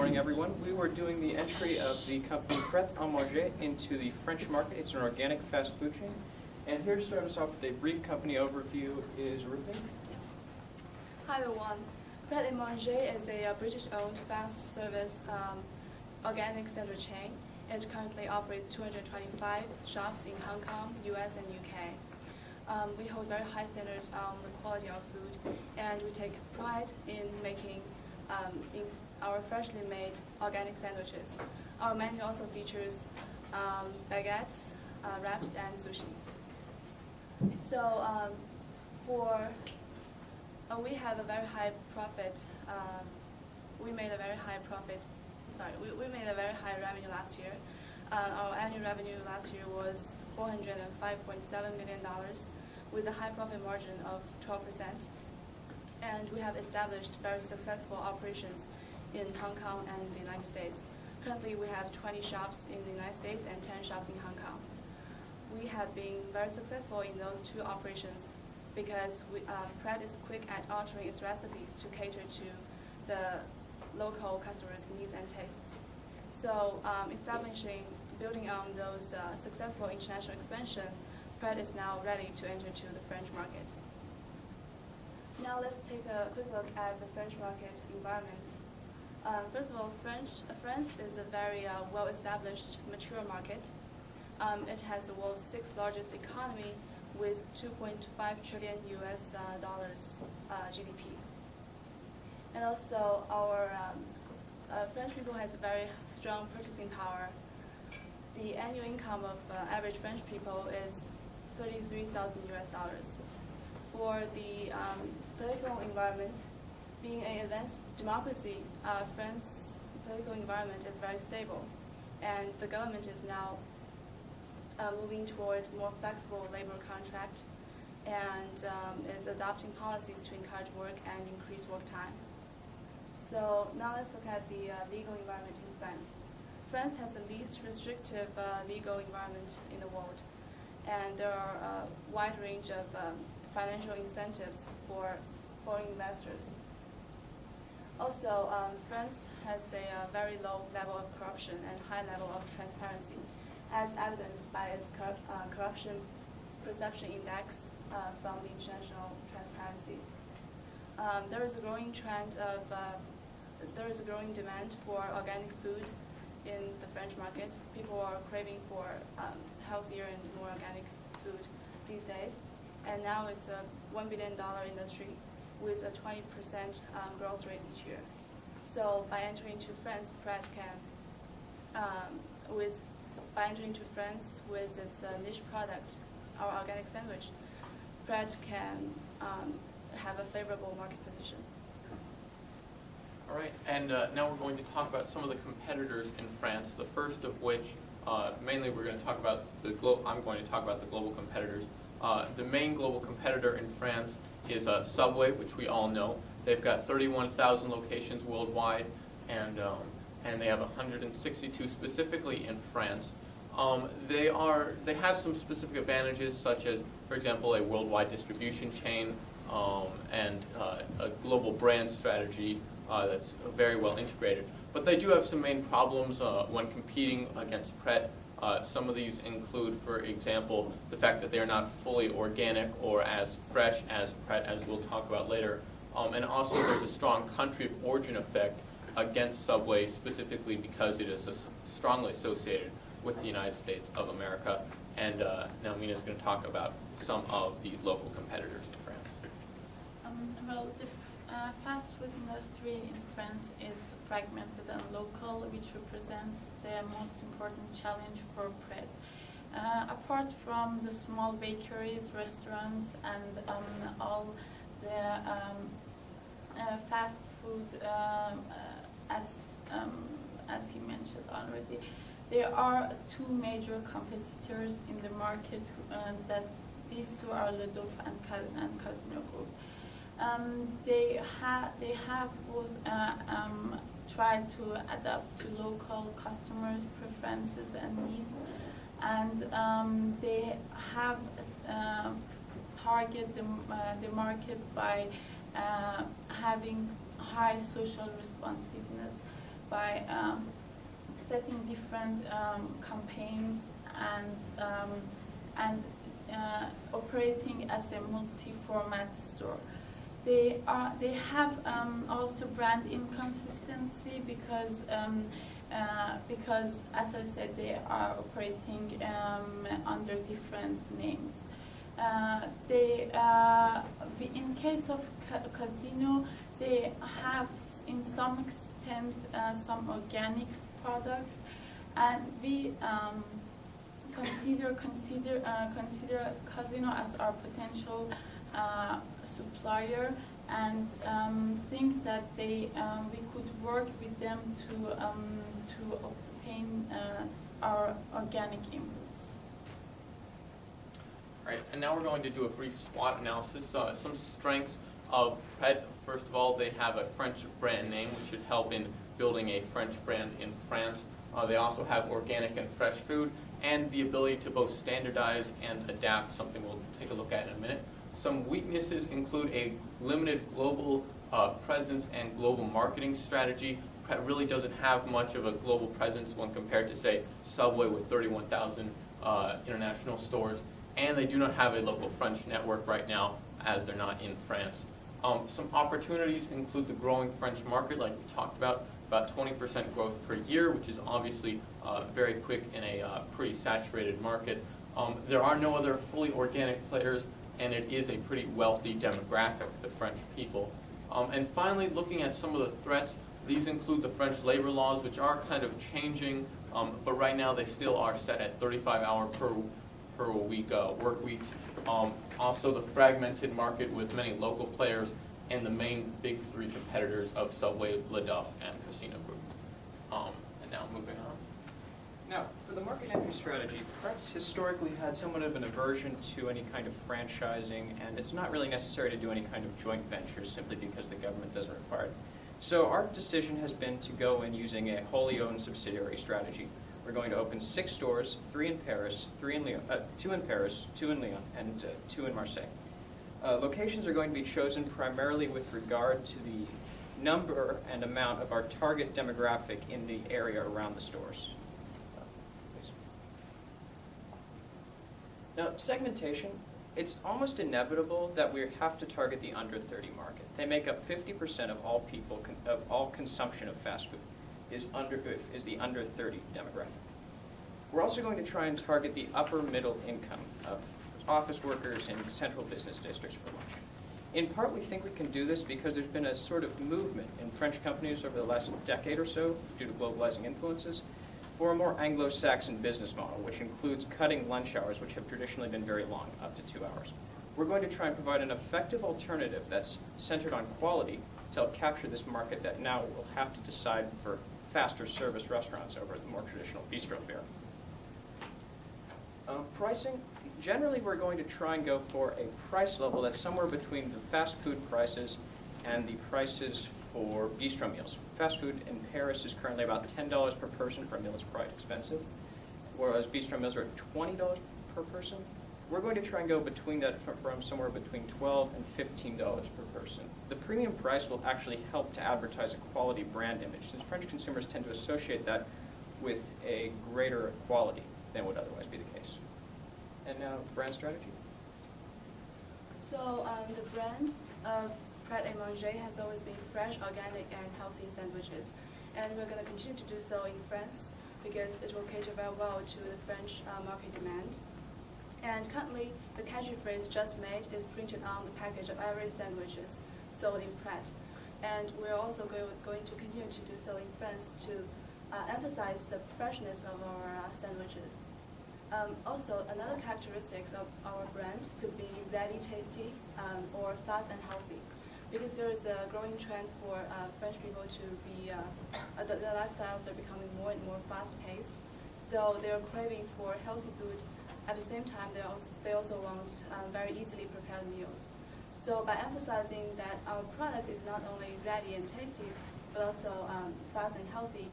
morning, everyone. We were doing the entry of the company Pret into the French market. It's an organic fast food chain. And here to start us off with a brief company overview is Rupi. Yes. Hi, everyone. Pret is a British-owned fast service organic center chain. It currently operates 225 shops in Hong Kong, US, and UK. We hold very high standards on the quality of food, and we take pride in making in our freshly made organic sandwiches. Our menu also features baguettes, wraps, and sushi. So we have a very high profit. We made a very high profit. Sorry, we made a very high revenue last year. Our annual revenue last year was $405.7 million, with a high profit margin of 12%. And we have established very successful operations in Hong Kong and the United States. Currently, we have 20 shops in the United States and 10 shops in Hong Kong. We have been very successful in those two operations because Pret is quick at altering its recipes to cater to the local customers' needs and tastes. So building on those successful international expansion, Pret is now ready to enter to the French market. Now let's take a quick look at the French market environment. First of all, France is a very well-established, mature market. It has the world's sixth largest economy with $2.5 trillion US dollars GDP. And also, our French people has a very strong purchasing power. The annual income of average French people is 33,000 US dollars. For the political environment, being an advanced democracy, France's political environment is very stable, and the government is now moving toward more flexible labor contract and is adopting policies to encourage work and increase work time. So now let's look at the legal environment in France. France has the least restrictive legal environment in the world, and there are a wide range of financial incentives for foreign investors. Also, France has a very low level of corruption and high level of transparency, as evidenced by its corruption perception index from the International Transparency. There is a growing demand for organic food in the French market. People are craving for healthier and more organic food these days. And now it's a $1 billion industry with a 20% growth rate each year. So by entering into France, Pret can, by entering into France with its niche product, our organic sandwich, Pret can have a favorable market position. All right, and now we're going to talk about some of the competitors in France. The first of which, mainly, we're going to talk about I'm going to talk about the global competitors. The main global competitor in France is Subway, which we all know. They've got 31,000 locations worldwide, and they have 162 specifically in France. They have some specific advantages, such as, for example, a worldwide distribution chain and a global brand strategy that's very well integrated. But they do have some main problems when competing against Pret. Some of these include, for example, the fact that they're not fully organic or as fresh as Pret, as we'll talk about later. And also there's a strong country of origin effect against Subway, specifically because it is strongly associated with the United States of America. And now Mina's going to talk about some of the local competitors in France. Well, the fast food industry in France is fragmented and local, which represents the most important challenge for Pret. Apart from the small bakeries, restaurants, and all the fast food, as he mentioned already, there are two major competitors in the market. That these two are Ledouf and Casino Group. They have both tried to adapt to local customers' preferences and needs, and they have targeted the market by having high social responsiveness. by setting different campaigns and operating as a multi-format store. They have also brand inconsistency because as I said, they are operating under different names. In case of casino, they have in some extent some organic products, and we consider casino as our potential supplier, and think that we could work with them to obtain our organic inputs. All right, and now we're going to do a brief SWOT analysis. Some strengths of Pret. First of all, they have a French brand name, which should help in building a French brand in France. They also have organic and fresh food, and the ability to both standardize and adapt, something we'll take a look at in a minute. Some weaknesses include a limited global presence and global marketing strategy. Pret really doesn't have much of a global presence when compared to, say, Subway with 31,000 international stores. And they do not have a local French network right now, as they're not in France. Some opportunities include the growing French market, like we talked about 20% growth per year, which is obviously very quick in a pretty saturated market. There are no other fully organic players, and it is a pretty wealthy demographic, the French people. And finally, looking at some of the threats, these include the French labor laws, which are kind of changing, but right now they still are set at 35-hour per week work week. Also the fragmented market with many local players and the main big three competitors of Subway, Le Duff, and Casino Group. And now moving on. Now, for the market entry strategy, Pret's historically had somewhat of an aversion to any kind of franchising, and it's not really necessary to do any kind of joint ventures simply because the government doesn't require it. So our decision has been to go in using a wholly owned subsidiary strategy. We're going to open 6 stores, 3 in Paris, 2 in Paris, 2 in Lyon, and 2 in Marseille. Locations are going to be chosen primarily with regard to the number and amount of our target demographic in the area around the stores. Now, segmentation, it's almost inevitable that we have to target the under 30 market. They make up 50% of all people, of all consumption of fast food is the under 30 demographic. We're also going to try and target the upper middle income of office workers in central business districts for lunch. In part, we think we can do this because there's been a sort of movement in French companies over the last decade or so, due to globalizing influences, for a more Anglo-Saxon business model, which includes cutting lunch hours, which have traditionally been very long, up to 2 hours. We're going to try and provide an effective alternative that's centered on quality to help capture this market that now will have to decide for faster service restaurants over the more traditional bistro fare. Pricing, generally we're going to try and go for a price level that's somewhere between the fast food prices and the prices for bistro meals. Fast food in Paris is currently about $10 per person for a meal. It's quite expensive, whereas bistro meals are at $20 per person. We're going to try and go between that from somewhere between $12 and $15 per person. The premium price will actually help to advertise a quality brand image, since French consumers tend to associate that with a greater quality than would otherwise be the case. And now, brand strategy. So the brand of Pret et Manger has always been fresh, organic, and healthy sandwiches. And we're going to continue to do so in France because it will cater very well to the French market demand. And currently, the catchphrase "just made" is printed on the package of every sandwiches sold in Pret. And we're also going to continue to do so in France to emphasize the freshness of our sandwiches. Also, another characteristics of our brand could be ready, tasty, or fast and healthy. Because there is a growing trend for French people to be, their lifestyles are becoming more and more fast-paced. So they're craving for healthy food. At the same time, they also want very easily prepared meals. So by emphasizing that our product is not only ready and tasty, but also fast and healthy,